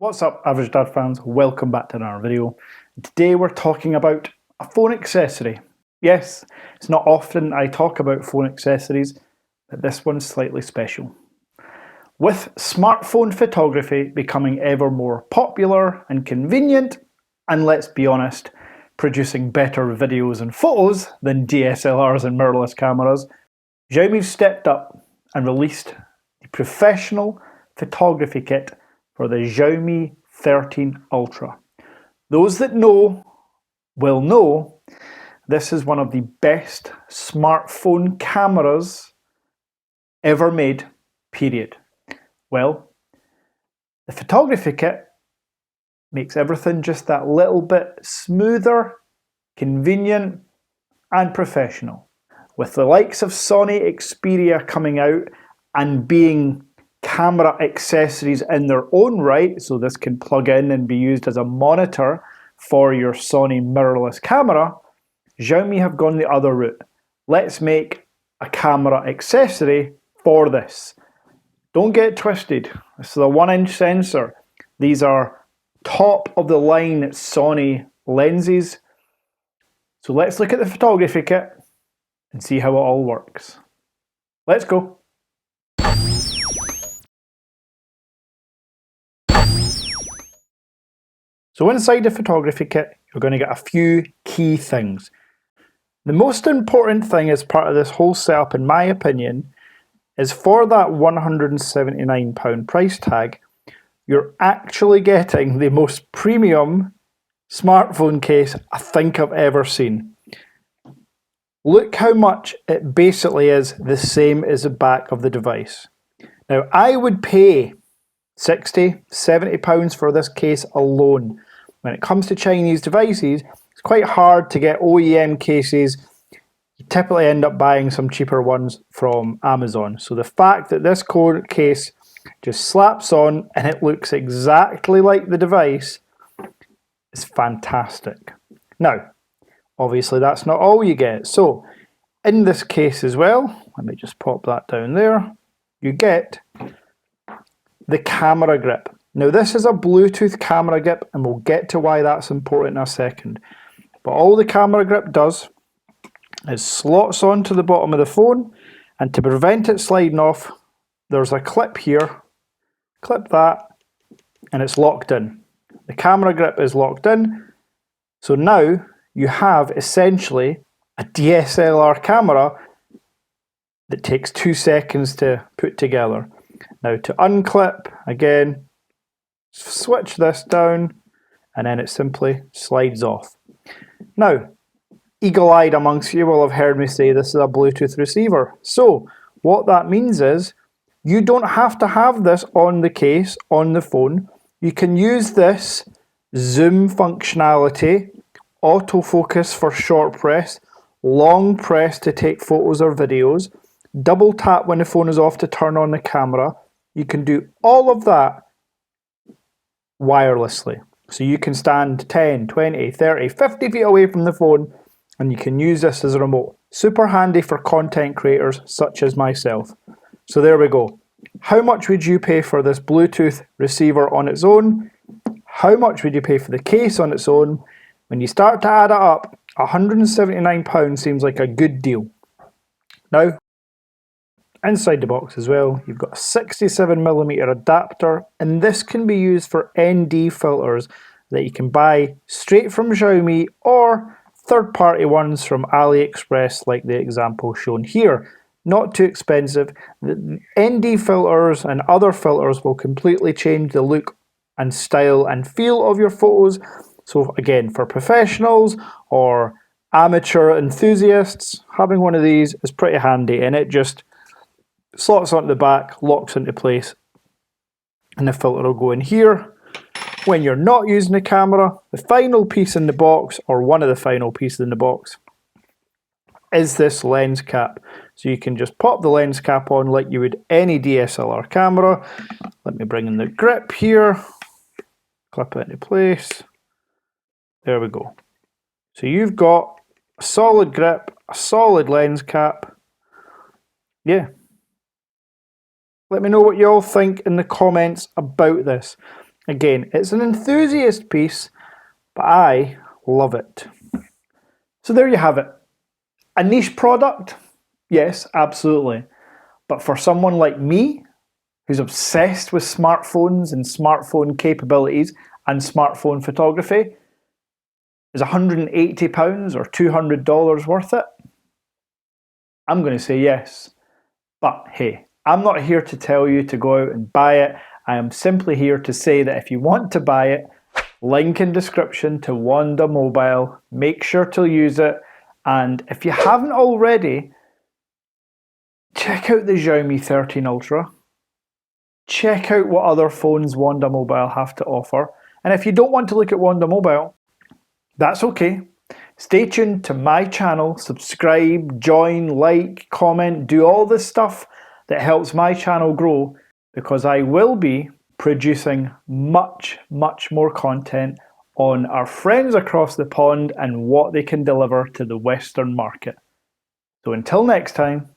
What's up, Average Dad fans? Welcome back to another video. Today we're talking about a phone accessory. Yes, it's not often I talk about phone accessories, but this one's slightly special. With smartphone photography becoming ever more popular and convenient, and let's be honest, producing better videos and photos than DSLRs and mirrorless cameras, Xiaomi's stepped up and released the professional photography kit for the Xiaomi 13 Ultra. Those that know will know this is one of the best smartphone cameras ever made, period. Well, the photography kit makes everything just that little bit smoother, convenient, and professional. With the likes of Sony Xperia coming out and being camera accessories in their own right, so this can plug in and be used as a monitor for your Sony mirrorless camera, Xiaomi have gone the other route. Let's make a camera accessory for this. Don't get twisted, this is a 1-inch sensor. These are top of the line Sony lenses. So let's look at the photography kit and see how it all works. Let's go. So inside the photography kit, you're going to get a few key things. The most important thing as part of this whole setup, in my opinion, is for that £179 price tag, you're actually getting the most premium smartphone case I think I've ever seen. Look how much it basically is the same as the back of the device. Now, I would pay £60, £70 for this case alone. When it comes to Chinese devices, it's quite hard to get OEM cases. You typically end up buying some cheaper ones from Amazon. So the fact that this case just slaps on and it looks exactly like the device is fantastic. Now, obviously that's not all you get. So in this case as well, let me just pop that down there, you get the camera grip. Now this is a Bluetooth camera grip and we'll get to why that's important in a second. But all the camera grip does is slots onto the bottom of the phone, and to prevent it sliding off, there's a clip here. Clip that and it's locked in. The camera grip is locked in. So now you have essentially a DSLR camera that takes 2 seconds to put together. Now to unclip, again, switch this down and then it simply slides off. Now, eagle-eyed amongst you will have heard me say this is a Bluetooth receiver. So what that means is you don't have to have this on the case, on the phone. You can use this zoom functionality, autofocus for short press, long press to take photos or videos, double tap when the phone is off to turn on the camera. You can do all of that wirelessly. So you can stand 10, 20, 30, 50 feet away from the phone and you can use this as a remote. Super handy for content creators such as myself. So there we go. How much would you pay for this Bluetooth receiver on its own? How much would you pay for the case on its own? When you start to add it up, £179 seems like a good deal. Now, inside the box as well, you've got a 67mm adapter, and this can be used for ND filters that you can buy straight from Xiaomi or third-party ones from AliExpress, like the example shown here. Not too expensive. The ND filters and other filters will completely change the look and style and feel of your photos. So again, for professionals or amateur enthusiasts, having one of these is pretty handy, and it just slots onto the back, locks into place, and the filter will go in here. When you're not using the camera, the final piece in the box, or one of the final pieces in the box, is this lens cap. So you can just pop the lens cap on like you would any DSLR camera. Let me bring in the grip here, clip it into place. There we go. So you've got a solid grip, a solid lens cap. Yeah. Let me know what you all think in the comments about this. Again, it's an enthusiast piece, but I love it. So there you have it. A niche product? Yes, absolutely. But for someone like me, who's obsessed with smartphones and smartphone capabilities and smartphone photography, is £180 or $200 worth it? I'm going to say yes. But hey, I'm not here to tell you to go out and buy it. I am simply here to say that if you want to buy it, link in description to WONDA Mobile, make sure to use it. And if you haven't already, check out the Xiaomi 13 Ultra. Check out what other phones WONDA Mobile have to offer. And if you don't want to look at WONDA Mobile, that's okay. Stay tuned to my channel, subscribe, join, like, comment, do all this stuff that helps my channel grow, because I will be producing much, much more content on our friends across the pond and what they can deliver to the Western market. So until next time,